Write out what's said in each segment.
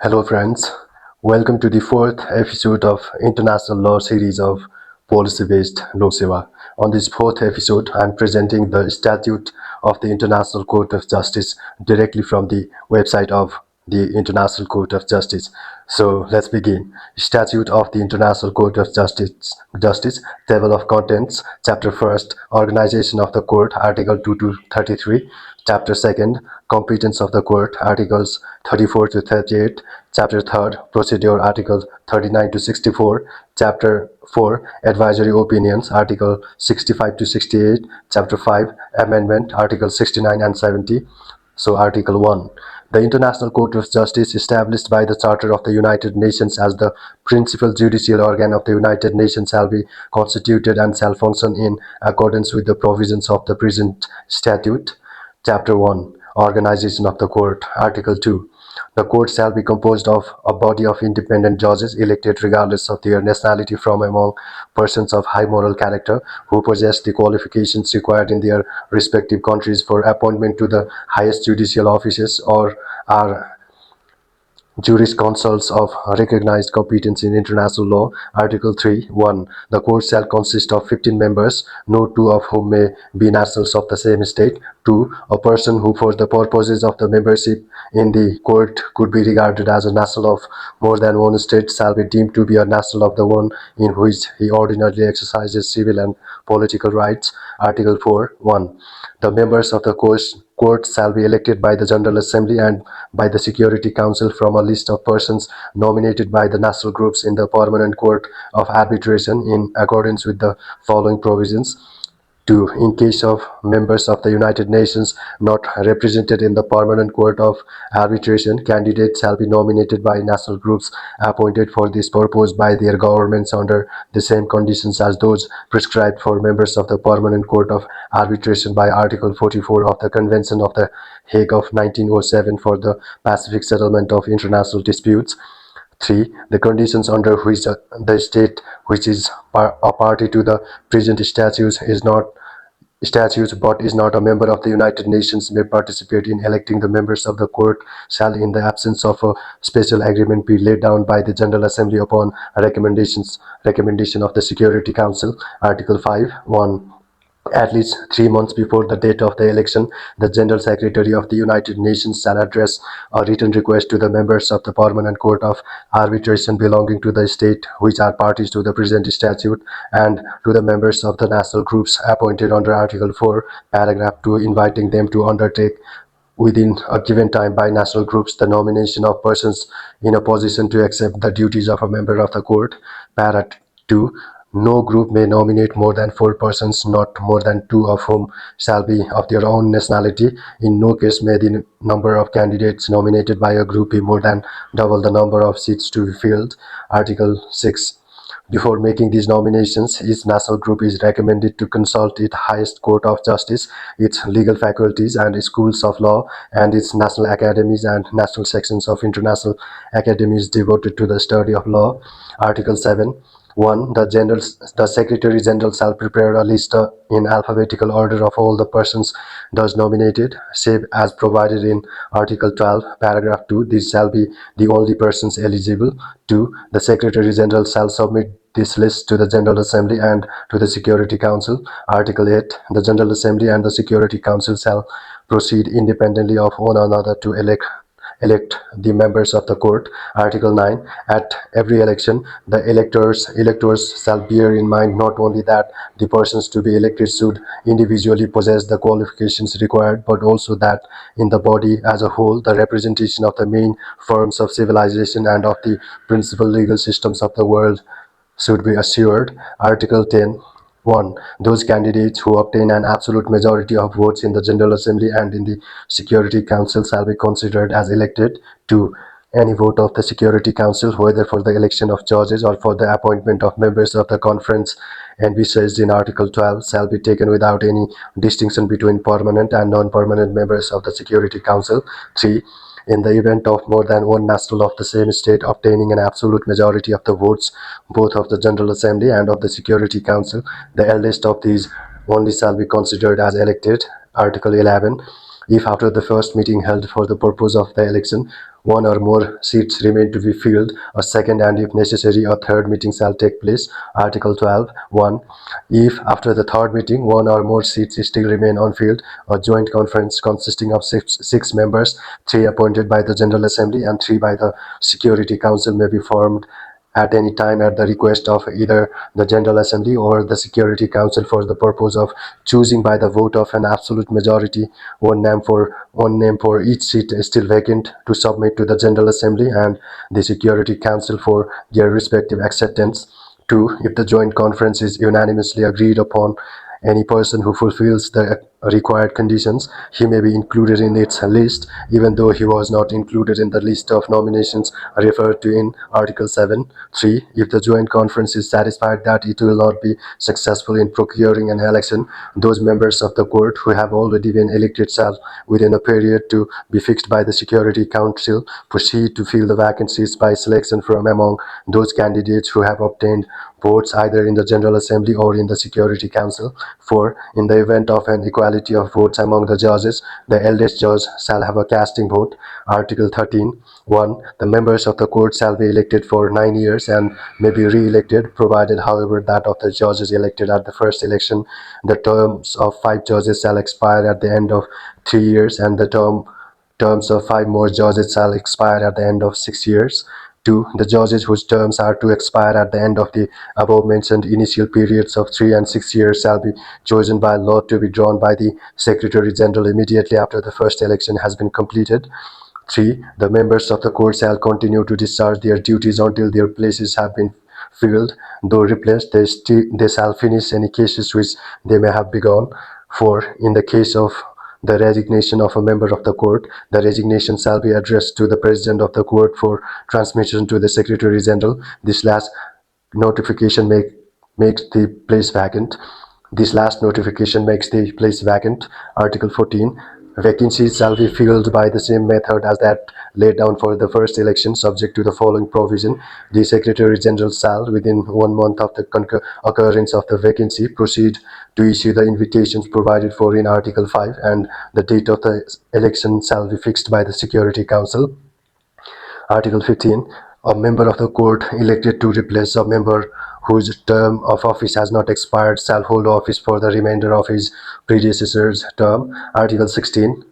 Hello friends, welcome to the fourth episode of International Law series of policy-based Loksewa. On this fourth episode, I am presenting the Statute of the International Court of Justice directly from the website of the International Court of Justice. So let's begin. Statute of the International Court of Justice, Table of Contents, Chapter 1st, Organization of the Court, Article 2 to 33, Chapter 2nd, Competence of the Court, Articles 34 to 38, Chapter 3rd, Procedure, Articles 39 to 64, Chapter 4, Advisory Opinions, Article 65 to 68, Chapter 5, Amendment, Article 69 and 70. So, Article 1. The International Court of Justice, established by the Charter of the United Nations as the principal judicial organ of the United Nations, shall be constituted and shall function in accordance with the provisions of the present statute. Chapter 1. Organization of the Court. Article 2. The court shall be composed of a body of independent judges elected regardless of their nationality from among persons of high moral character who possess the qualifications required in their respective countries for appointment to the highest judicial offices or are jurisconsults of recognized competence in international law. Article 3. 1. The court shall consist of 15 members, no two of whom may be nationals of the same state. 2. A person who for the purposes of the membership in the court could be regarded as a national of more than one state shall be deemed to be a national of the one in which he ordinarily exercises civil and political rights. Article 4. 1. The members of the court shall be elected by the General Assembly and by the Security Council from a list of persons nominated by the national groups in the Permanent Court of Arbitration in accordance with the following provisions. 2. In case of members of the United Nations not represented in the Permanent Court of Arbitration, candidates shall be nominated by national groups appointed for this purpose by their governments under the same conditions as those prescribed for members of the Permanent Court of Arbitration by Article 44 of the Convention of the Hague of 1907 for the Pacific settlement of international disputes. 3. The conditions under which the state which is a party to the present statutes but is not a member of the United Nations may participate in electing the members of the court shall, in the absence of a special agreement, be laid down by the General Assembly upon recommendation of the Security Council. Article 5. 1. At least 3 months before the date of the election, the General Secretary of the United Nations shall address a written request to the members of the Permanent Court of Arbitration belonging to the state which are parties to the present statute and to the members of the national groups appointed under Article 4, Paragraph 2, inviting them to undertake within a given time by national groups the nomination of persons in a position to accept the duties of a member of the court. Para 2. No group may nominate more than 4 persons, not more than 2 of whom shall be of their own nationality. In no case may the number of candidates nominated by a group be more than double the number of seats to be filled. Article 6. Before making these nominations, each national group is recommended to consult its highest court of justice, its legal faculties and schools of law, and its national academies and national sections of international academies devoted to the study of law. Article 7. 1. The Secretary General shall prepare a list in alphabetical order of all the persons thus nominated, save as provided in Article 12, Paragraph 2. These shall be the only persons eligible. 2. The Secretary General shall submit this list to the General Assembly and to the Security Council. Article 8. The General Assembly and the Security Council shall proceed independently of one another to elect the members of the court. Article 9. At every election, the electors shall bear in mind not only that the persons to be elected should individually possess the qualifications required, but also that in the body as a whole, the representation of the main forms of civilization and of the principal legal systems of the world should be assured. Article 10. 1. Those candidates who obtain an absolute majority of votes in the General Assembly and in the Security Council shall be considered as elected. 2. Any vote of the Security Council, whether for the election of judges or for the appointment of members of the conference envisaged in Article 12, shall be taken without any distinction between permanent and non-permanent members of the Security Council. 3. In the event of more than one national of the same state obtaining an absolute majority of the votes, both of the General Assembly and of the Security Council, the eldest of these only shall be considered as elected. Article 11. If after the first meeting held for the purpose of the election, one or more seats remain to be filled, a second and if necessary a third meeting shall take place. Article 12. 1. If after the third meeting one or more seats still remain unfilled, a joint conference consisting of six members, 3 appointed by the General Assembly and 3 by the Security Council, may be formed at any time at the request of either the General Assembly or the Security Council for the purpose of choosing by the vote of an absolute majority one name for each seat still vacant to submit to the General Assembly and the Security Council for their respective acceptance. 2. If the joint conference is unanimously agreed upon any person who fulfills the required conditions, he may be included in its list, even though he was not included in the list of nominations referred to in Article 7. 3. If the joint conference is satisfied that it will not be successful in procuring an election, those members of the court who have already been elected shall, within a period to be fixed by the Security Council, proceed to fill the vacancies by selection from among those candidates who have obtained votes either in the General Assembly or in the Security Council. 4. In the event of an equality of votes among the judges, the eldest judge shall have a casting vote. Article 13. 1. The members of the court shall be elected for 9 years and may be re-elected, provided, however, that of the judges elected at the first election, the terms of 5 judges shall expire at the end of 3 years, and the terms of 5 more judges shall expire at the end of 6 years. 2. The judges whose terms are to expire at the end of the above-mentioned initial periods of 3 and 6 years shall be chosen by lot to be drawn by the Secretary-General immediately after the first election has been completed. 3. The members of the court shall continue to discharge their duties until their places have been filled. Though replaced, they shall finish any cases which they may have begun. 4. In the case of the resignation of a member of the court, the resignation shall be addressed to the President of the court for transmission to the Secretary General. This last notification makes the place vacant. This last notification makes the place vacant. Article 14. Vacancies shall be filled by the same method as that laid down for the first election, subject to the following provision. The Secretary General shall, within 1 month of the occurrence of the vacancy, proceed to issue the invitations provided for in Article 5, and the date of the election shall be fixed by the Security Council. Article 15. A member of the court elected to replace a member whose term of office has not expired shall hold office for the remainder of his predecessor's term. Article 16.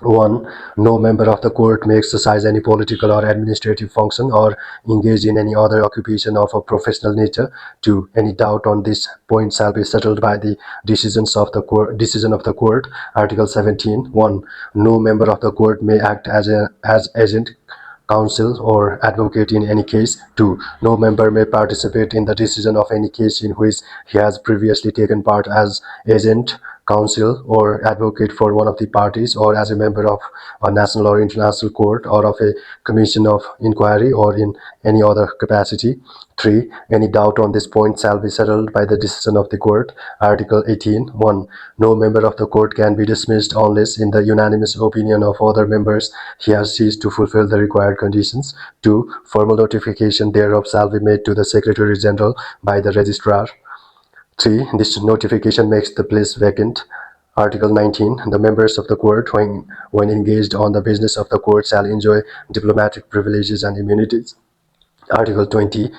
1. No member of the court may exercise any political or administrative function or engage in any other occupation of a professional nature. 2. Any doubt on this point shall be settled by the decision of the court. Article 17. 1. No member of the court may act as agent, counsel, or advocate in any case. 2. No member may participate in the decision of any case in which he has previously taken part as agent, counsel, or advocate for one of the parties, or as a member of a national or international court, or of a commission of inquiry, or in any other capacity. 3. Any doubt on this point shall be settled by the decision of the court. Article 18. 1. No member of the court can be dismissed unless, in the unanimous opinion of other members, he has ceased to fulfill the required conditions. 2. Formal notification thereof shall be made to the Secretary General by the Registrar. 3. This notification makes the place vacant. Article 19. The members of the court, when engaged on the business of the court, shall enjoy diplomatic privileges and immunities. Article 20.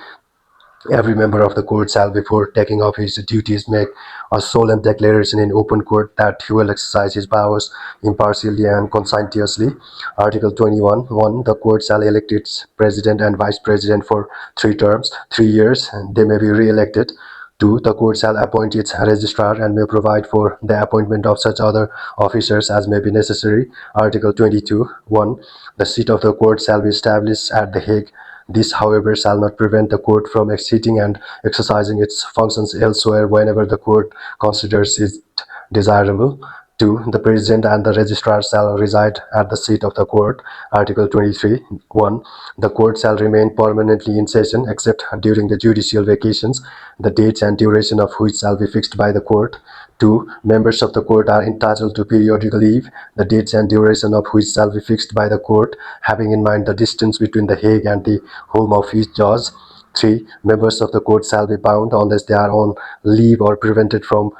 Every member of the court shall, before taking off his duties, make a solemn declaration in open court that he will exercise his powers impartially and conscientiously. Article 21. 1. The court shall elect its president and vice president for 3 terms, 3 years, and they may be re-elected. 2. The court shall appoint its registrar and may provide for the appointment of such other officers as may be necessary. Article 22. 1. The seat of the court shall be established at The Hague. This, however, shall not prevent the court from sitting and exercising its functions elsewhere whenever the court considers it desirable. 2. The president and the registrar shall reside at the seat of the court. Article 23. 1. The court shall remain permanently in session except during the judicial vacations, the dates and duration of which shall be fixed by the court. 2. Members of the court are entitled to periodical leave, the dates and duration of which shall be fixed by the court, having in mind the distance between The Hague and the home of each judge. 3. Members of the court shall be bound, unless they are on leave or prevented from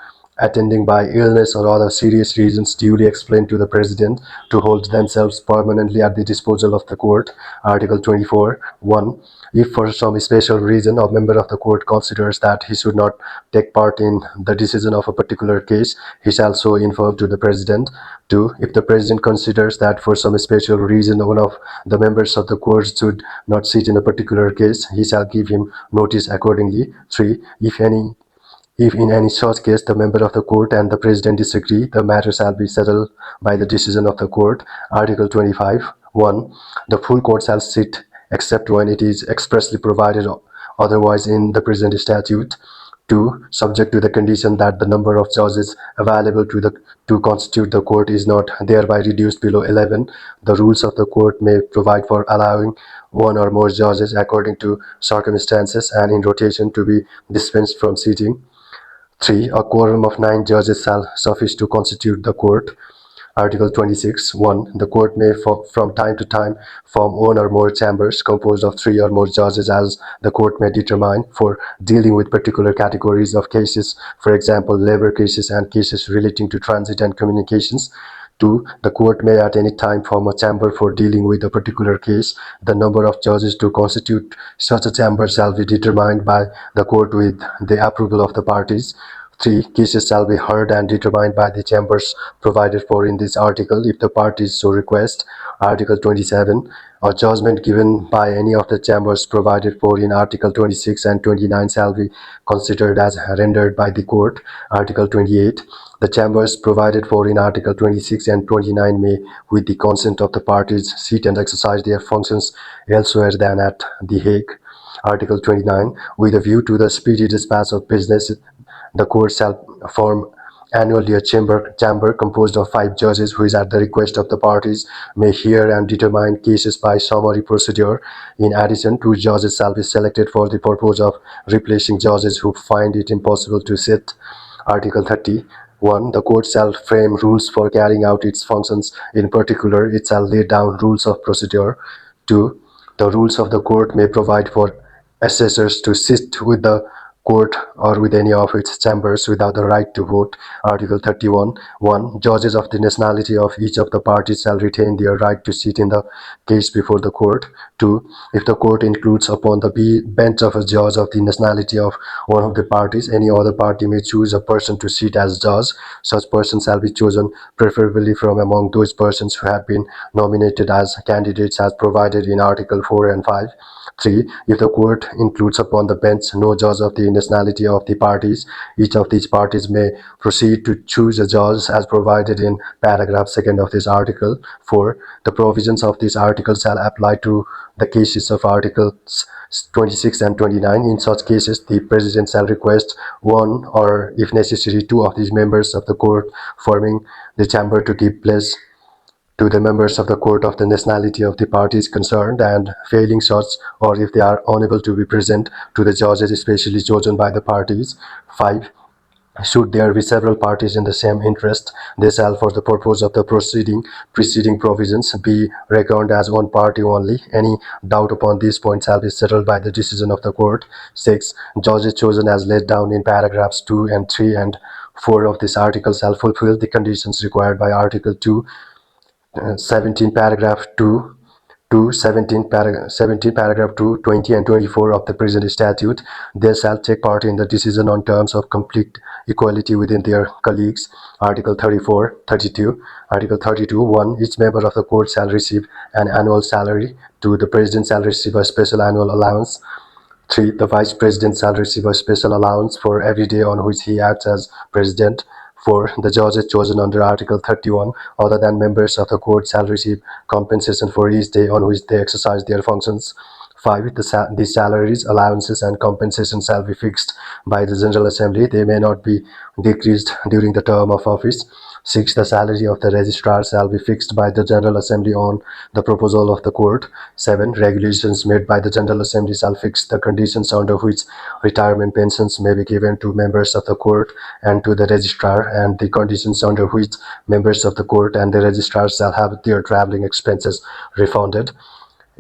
attending by illness or other serious reasons duly explained to the President to hold themselves permanently at the disposal of the court. Article 24. 1. If for some special reason a member of the court considers that he should not take part in the decision of a particular case, he shall so inform to the President. 2. If the President considers that for some special reason one of the members of the court should not sit in a particular case, he shall give him notice accordingly. 3. If in any such case the member of the court and the President disagree, the matter shall be settled by the decision of the court. Article 25. 1. The full court shall sit except when it is expressly provided otherwise in the present statute. 2. Subject to the condition that the number of judges available to constitute the court is not thereby reduced below 11. The rules of the court may provide for allowing one or more judges according to circumstances and in rotation to be dispensed from sitting. 3. A quorum of 9 judges shall suffice to constitute the court. Article 26. 1. The court may from time to time form one or more chambers composed of 3 or more judges as the court may determine for dealing with particular categories of cases, for example, labor cases and cases relating to transit and communications. 2. The court may at any time form a chamber for dealing with a particular case. The number of judges to constitute such a chamber shall be determined by the court with the approval of the parties. 3. Cases shall be heard and determined by the chambers provided for in this article if the parties so request. Article 27. A judgment given by any of the chambers provided for in Article 26 and 29 shall be considered as rendered by the court. Article 28. The chambers provided for in Article 26 and 29 may, with the consent of the parties, sit and exercise their functions elsewhere than at The Hague. Article 29. With a view to the speedy dispatch of business, the court shall form annually a chamber composed of 5 judges, which at the request of the parties may hear and determine cases by summary procedure. In addition, 2 judges shall be selected for the purpose of replacing judges who find it impossible to sit. Article 30. 1. The court shall frame rules for carrying out its functions. In particular, it shall lay down rules of procedure. 2. The rules of the court may provide for assessors to sit with the court or with any of its chambers without the right to vote. Article 31. 1. Judges of the nationality of each of the parties shall retain their right to sit in the case before the court. 2. If the court includes upon the bench of a judge of the nationality of one of the parties, any other party may choose a person to sit as judge. Such person shall be chosen preferably from among those persons who have been nominated as candidates as provided in Article 4 and 5. 3. If the court includes upon the bench no judge of the nationality of the parties, each of these parties may proceed to choose a judge as provided in paragraph 2 of this article. 4. The provisions of this article shall apply to the cases of Articles 26 and 29. In such cases, the President shall request one or, if necessary, 2 of these members of the court forming the chamber to give place to the members of the court of the nationality of the parties concerned, and failing such, or if they are unable to be present, to the judges especially chosen by the parties. 5. Should there be several parties in the same interest, they shall, for the purpose of the preceding provisions, be reckoned as one party only. Any doubt upon these points shall be settled by the decision of the court. 6. Judges chosen as laid down in paragraphs 2 and 3 and 4 of this article shall fulfill the conditions required by Article 2 17 paragraph 2 to 17 paragraph 2, 20 and 24 of the present statute. They shall take part in the decision on terms of complete equality within their colleagues. Article 34, 32. Article 32, 1. Each member of the court shall receive an annual salary. 2. The President shall receive a special annual allowance. 3. The Vice President shall receive a special allowance for every day on which he acts as President. 4. The judges chosen under Article 31, other than members of the court, shall receive compensation for each day on which they exercise their functions. 5. The salaries, allowances, and compensation shall be fixed by the General Assembly. They may not be decreased during the term of office. 6. The salary of the registrar shall be fixed by the General Assembly on the proposal of the court. 7. Regulations made by the General Assembly shall fix the conditions under which retirement pensions may be given to members of the court and to the registrar, and the conditions under which members of the court and the registrar shall have their traveling expenses refunded.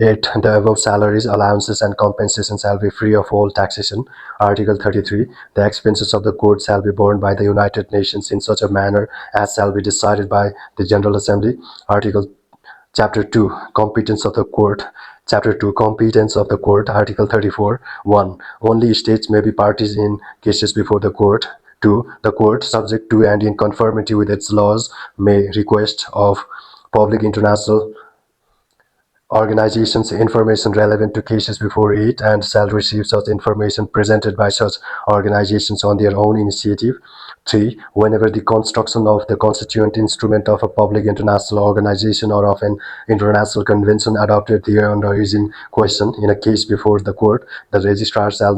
8. The above salaries, allowances, and compensation shall be free of all taxation. Article 33. The expenses of the court shall be borne by the United Nations in such a manner as shall be decided by the General Assembly. Chapter 2. Competence of the Court. Chapter 2. Competence of the Court. Article 34. 1. Only states may be parties in cases before the court. 2. The court, subject to and in conformity with its laws, may request of public international organizations information relevant to cases before it and shall receive such information presented by such organizations on their own initiative. 3. Whenever the construction of the constituent instrument of a public international organization or of an international convention adopted thereunder is in question in a case before the court, the registrar shall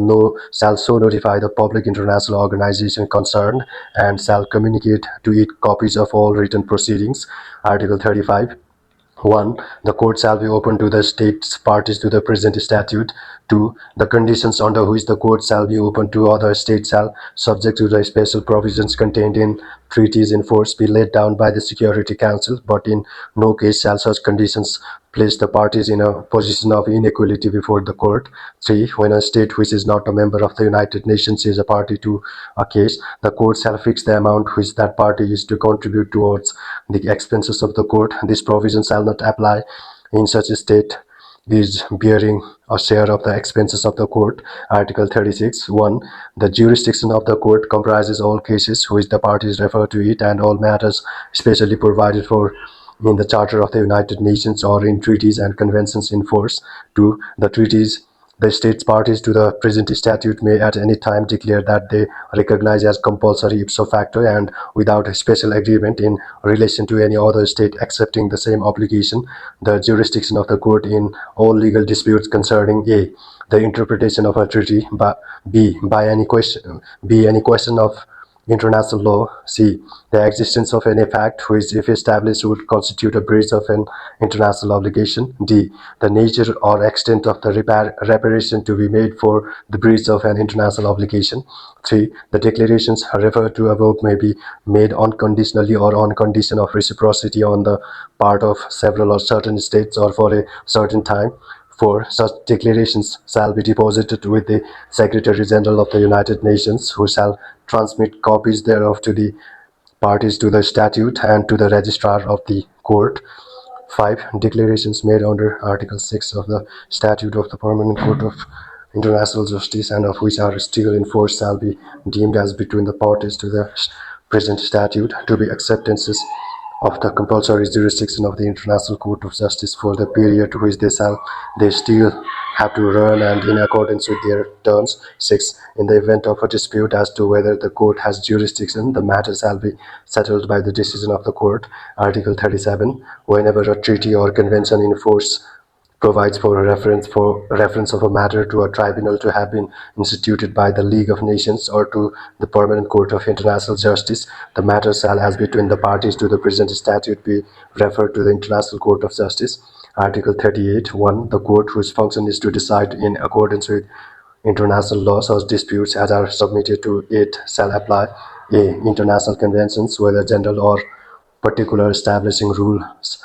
so notify the public international organization concerned and shall communicate to it copies of all written proceedings. Article 35. 1. The court shall be open to the states parties to the present statute. 2. The conditions under which the court shall be open to other states shall, subject to the special provisions contained in treaties in force, be laid down by the Security Council, but in no case shall such conditions place the parties in a position of inequality before the court. 3. When a state which is not a member of the United Nations is a party to a case, the court shall fix the amount which that party is to contribute towards the expenses of the court. This provision shall not apply in such a state is bearing a share of the expenses of the court. Article 36. 1. The jurisdiction of the court comprises all cases which the parties refer to it and all matters specially provided for in the Charter of the United Nations or in treaties and conventions in force. 2. The states parties to the present statute may at any time declare that they recognize as compulsory ipso facto and without a special agreement in relation to any other state accepting the same obligation, the jurisdiction of the court in all legal disputes concerning a. The interpretation of a treaty, b. Any question of international law. C. The existence of any fact which, if established, would constitute a breach of an international obligation. D. The nature or extent of the reparation to be made for the breach of an international obligation. 3. The declarations referred to above may be made unconditionally or on condition of reciprocity on the part of several or certain states or for a certain time. 4. Such declarations shall be deposited with the Secretary General of the United Nations, who shall transmit copies thereof to the parties to the statute and to the registrar of the court. 5. Declarations made under Article 6 of the Statute of the Permanent Court of International Justice and of which are still in force shall be deemed as between the parties to the present statute to be acceptances of the compulsory jurisdiction of the International Court of Justice for the period which they still have to run and in accordance with their terms. 6. In the event of a dispute as to whether the court has jurisdiction, the matter shall be settled by the decision of the court. Article 37. Whenever a treaty or convention in force provides for a reference of a matter to a tribunal to have been instituted by the League of Nations or to the Permanent Court of International Justice, the matter shall, as between the parties to the present statute, be referred to the International Court of Justice. Article 38. 1. The court, whose function is to decide in accordance with international law such disputes as are submitted to it, shall apply a. International conventions, whether general or particular, establishing rules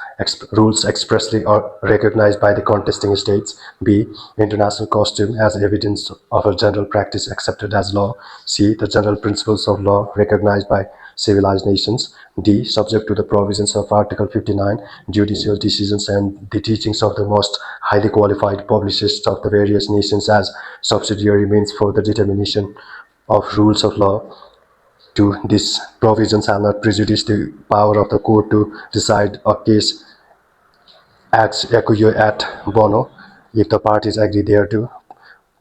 expressly or recognized by the contesting states. B. International custom as evidence of a general practice accepted as law. C. The general principles of law recognized by civilized nations. D. Subject to the provisions of Article 59, judicial decisions and the teachings of the most highly qualified publicists of the various nations as subsidiary means for the determination of rules of law. 2. This provision shall not prejudice the power of the court to decide a case ex equio et bono if the parties agree thereto.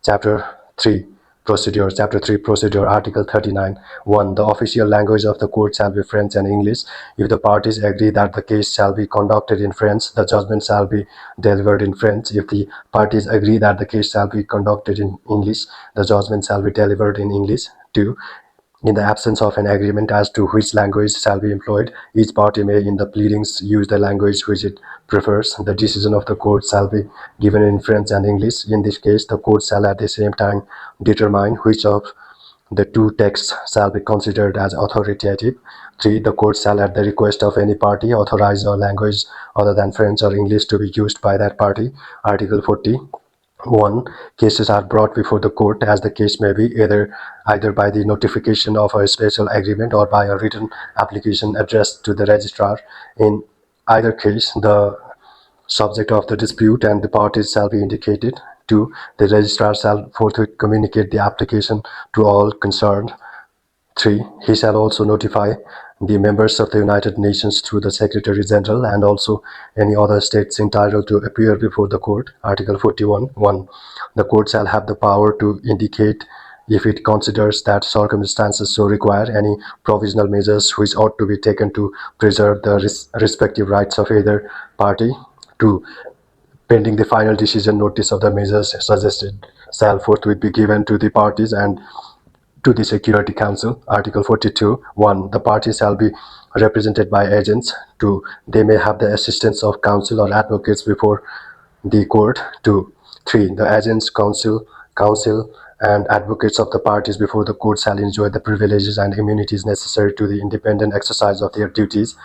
Chapter 3. Procedure. Chapter 3. Procedure. Article 39. 1. The official language of the court shall be French and English. If the parties agree that the case shall be conducted in French, the judgment shall be delivered in French. If the parties agree that the case shall be conducted in English, the judgment shall be delivered in English. 2. In the absence of an agreement as to which language shall be employed, each party may in the pleadings use the language which it prefers. The decision of the court shall be given in French and English. In this case, the court shall at the same time determine which of The two texts shall be considered as authoritative. 3. The court shall, at the request of any party, authorize a language other than French or English to be used by that party. Article 40. 1. Cases are brought before the court as the case may be, either by the notification of a special agreement or by a written application addressed to the registrar. In either case, the subject of the dispute and the parties shall be indicated. 2. The registrar shall forthwith communicate the application to all concerned. 3. He shall also notify the members of the United Nations through the Secretary General and also any other states entitled to appear before the court. Article 41. 1. The court shall have the power to indicate, if it considers that circumstances so require, any provisional measures which ought to be taken to preserve the respective rights of either party. 2. Pending the final decision, notice of the measures suggested shall forthwith be given to the parties and to the Security Council. Article 42. 1. The parties shall be represented by agents. 2. They may have the assistance of counsel or advocates before the court. 2. 3. The agents, counsel, and advocates of the parties before the court shall enjoy the privileges and immunities necessary to the independent exercise of their duties.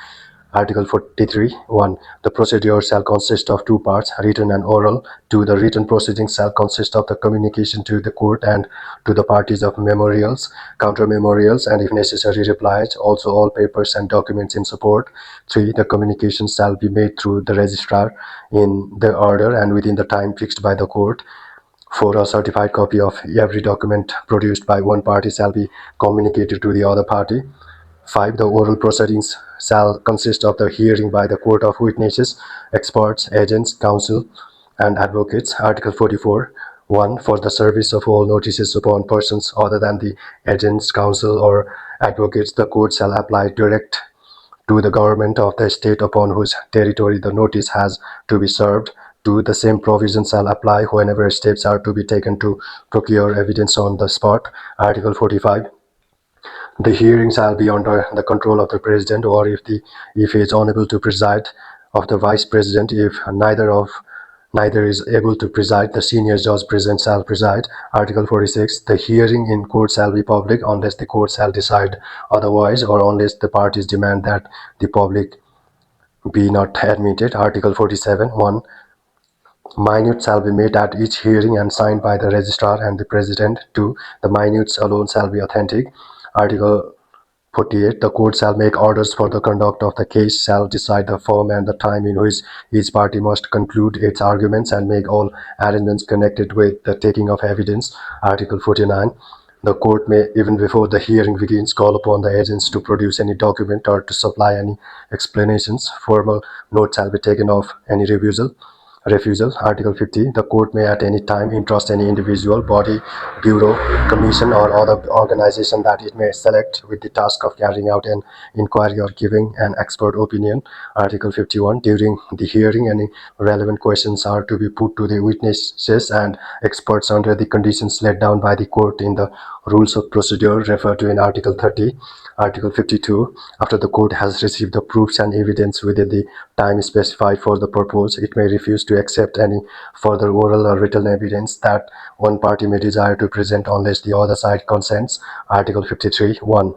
Article 43. 1. The procedure shall consist of two parts, written and oral. 2. The written proceedings shall consist of the communication to the court and to the parties of memorials, counter-memorials, and if necessary replies, also all papers and documents in support. 3. The communications shall be made through the registrar in the order and within the time fixed by the court. 4. A certified copy of every document produced by one party shall be communicated to the other party. 5. The oral proceedings shall consist of the hearing by the court of witnesses, experts, agents, counsel, and advocates. Article 44. 1. For the service of all notices upon persons other than the agents, counsel, or advocates, the court shall apply direct to the government of the state upon whose territory the notice has to be served. 2. The same provision shall apply whenever steps are to be taken to procure evidence on the spot. Article 45. The hearing shall be under the control of the President, or if he is unable to preside, of the Vice President. If neither is able to preside, the senior judge present shall preside. Article 46. The hearing in court shall be public unless the court shall decide otherwise, or unless the parties demand that the public be not admitted. Article 47. 1. Minutes shall be made at each hearing and signed by the registrar and the president. 2. The minutes alone shall be authentic. Article 48. The court shall make orders for the conduct of the case, shall decide the form and the time in which each party must conclude its arguments, and make all arrangements connected with the taking of evidence. Article 49. The court may, even before the hearing begins, call upon the agents to produce any document or to supply any explanations. Formal note shall be taken of any refusal. Article 50. The court may at any time entrust any individual, body, bureau, commission, or other organization that it may select with the task of carrying out an inquiry or giving an expert opinion. Article 51. During the hearing, any relevant questions are to be put to the witnesses and experts under the conditions laid down by the court in the rules of procedure referred to in Article 30. Article 52. After the court has received the proofs and evidence within the time specified for the purpose, it may refuse to accept any further oral or written evidence that one party may desire to present unless the other side consents. Article 53. 1.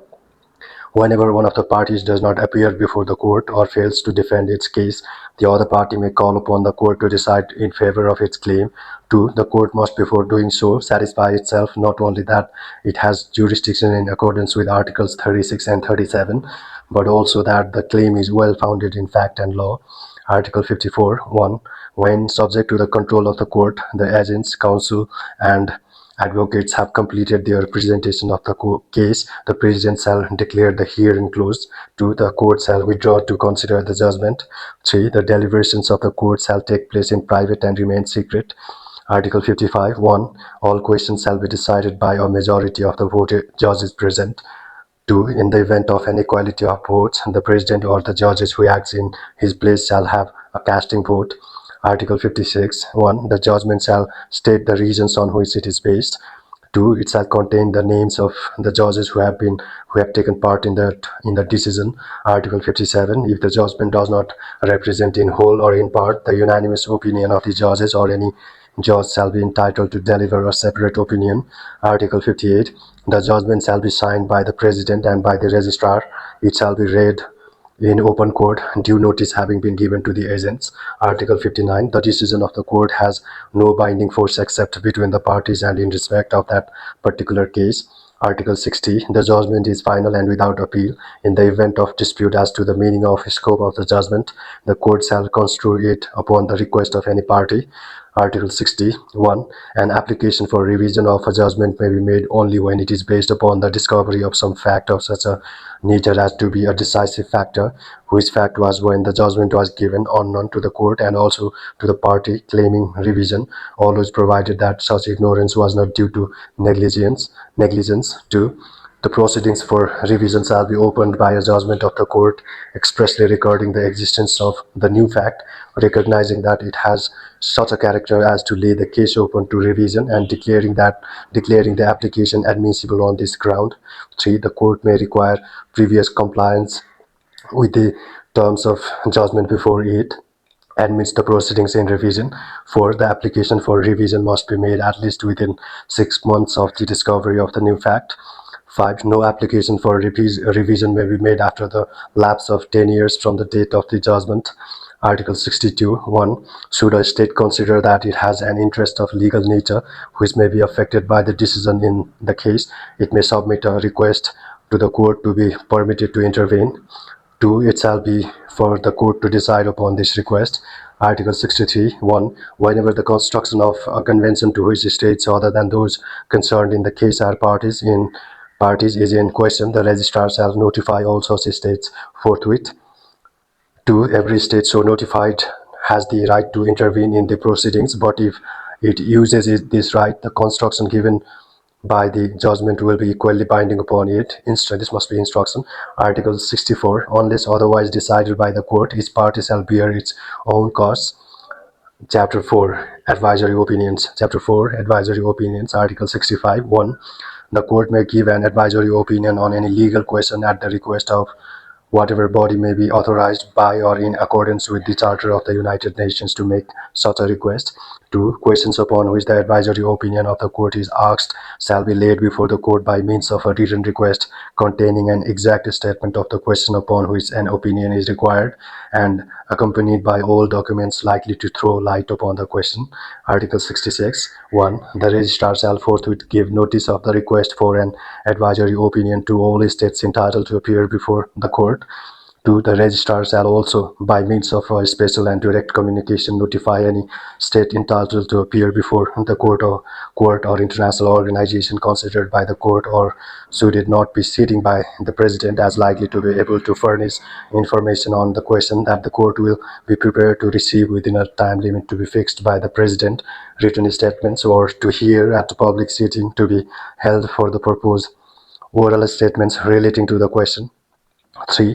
Whenever one of the parties does not appear before the court or fails to defend its case, the other party may call upon the court to decide in favor of its claim. 2. The court must, before doing so, satisfy itself not only that it has jurisdiction in accordance with Articles 36 and 37, but also that the claim is well founded in fact and law. Article 54. 1. When subject to the control of the court, the agents, counsel, and advocates have completed their presentation of the case, the President shall declare the hearing closed. 2. The court shall withdraw to consider the judgment. 3. The deliberations of the court shall take place in private and remain secret. Article 55. 1. All questions shall be decided by a majority of the voted judges present. 2. In the event of inequality of votes, the President or the judges who acts in his place shall have a casting vote. Article 56. 1. The judgment shall state the reasons on which it is based. 2. It shall contain the names of the judges who have taken part in the decision. Article 57. If the judgment does not represent in whole or in part the unanimous opinion of the judges or any judge shall be entitled to deliver a separate opinion. Article 58. The judgment shall be signed by the President and by the Registrar. It shall be read in open court, due notice having been given to the agents. Article 59. The decision of the court has no binding force except between the parties and in respect of that particular case. Article 60. The judgment is final and without appeal. In the event of dispute as to the meaning or scope of the judgment, the court shall construe it upon the request of any party. Article 61. An application for revision of a judgment may be made only when it is based upon the discovery of some fact of such a nature as to be a decisive factor, which fact was when the judgment was given unknown to the court and also to the party claiming revision, always provided that such ignorance was not due to negligence. 2. The proceedings for revision shall be opened by a judgment of the court expressly recording the existence of the new fact, recognizing that it has such a character as to lay the case open to revision and declaring the application admissible on this ground. 3. The court may require previous compliance with the terms of judgment before it admits the proceedings in revision. 4. The application for revision must be made at least within 6 months of the discovery of the new fact. 5. No application for revision may be made after the lapse of 10 years from the date of the judgment. Article 62. 1. Should a state consider that it has an interest of legal nature which may be affected by the decision in the case, it may submit a request to the court to be permitted to intervene. 2. It shall be for the court to decide upon this request. Article 63. 1. Whenever the construction of a convention to which states other than those concerned in the case are parties is in question, the registrar shall notify all such states forthwith. 2. Every state so notified has the right to intervene in the proceedings, but if it uses this right, the construction given by the judgment will be equally binding upon it. This must be instruction. Article 64. Unless otherwise decided by the court, each party shall bear its own costs. Chapter 4. Advisory opinions. Chapter 4. Advisory opinions. Article 65. 1. The court may give an advisory opinion on any legal question at the request of whatever body may be authorized by or in accordance with the Charter of the United Nations to make such a request. 2. Questions upon which the advisory opinion of the court is asked shall be laid before the court by means of a written request containing an exact statement of the question upon which an opinion is required and accompanied by all documents likely to throw light upon the question. Article 66. 1. The registrar shall forthwith give notice of the request for an advisory opinion to all states entitled to appear before the court. 2. The registrar shall also, by means of a special and direct communication, notify any state entitled to appear before the court or international organization considered by the court, or should it not be sitting by the president, as likely to be able to furnish information on the question, that the court will be prepared to receive within a time limit to be fixed by the president written statements, or to hear at a public sitting to be held for the purpose oral statements relating to the question. 3.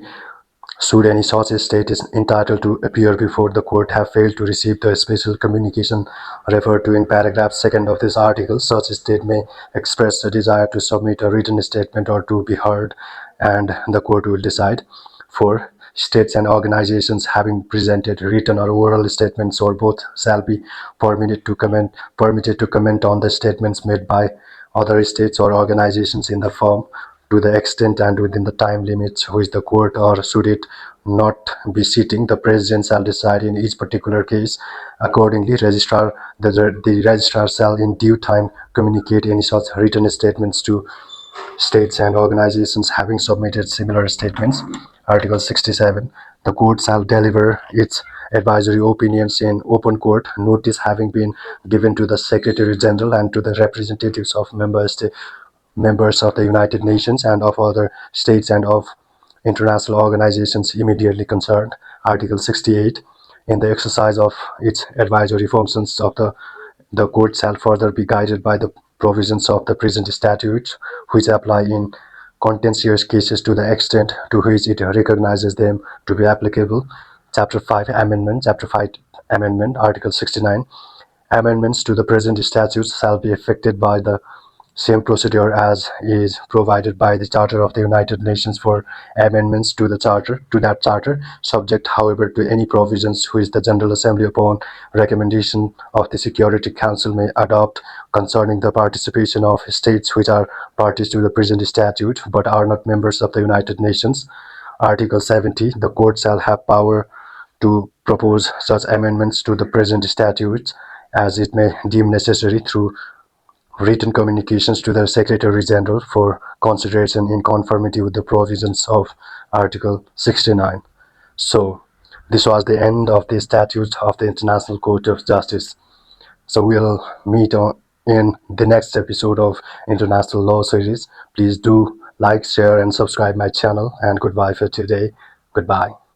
Should any such state is entitled to appear before the court have failed to receive the special communication referred to in paragraph 2 of this article, such state may express a desire to submit a written statement or to be heard, and the court will decide. 4. States and organizations having presented written or oral statements or both shall be permitted to comment on the statements made by other states or organizations in the form, to the extent and within the time limits which the court, or should it not be sitting, the president shall decide in each particular case. Accordingly, the registrar shall in due time communicate any such written statements to states and organizations having submitted similar statements. Article 67. The court shall deliver its advisory opinions in open court, notice having been given to the Secretary General and to the representatives of members of the United Nations and of other states and of international organizations immediately concerned. Article 68. In the exercise of its advisory functions the court shall further be guided by the provisions of the present statutes, which apply in contentious cases to the extent to which it recognizes them to be applicable. Chapter 5 Amendment. Chapter 5 Amendment. Article 69. Amendments to the present statutes shall be effected by the same procedure as is provided by the Charter of the United Nations for amendments to that charter, subject, however, to any provisions which the General Assembly, upon recommendation of the Security Council, may adopt concerning the participation of states which are parties to the present statute but are not members of the United Nations. Article 70. The court shall have power to propose such amendments to the present statutes as it may deem necessary through written communications to the Secretary General for consideration in conformity with the provisions of Article 69. So, this was the end of the statute of the International Court of Justice. So, we'll meet in the next episode of International Law Series. Please do like, share, and subscribe my channel. And goodbye for today. Goodbye.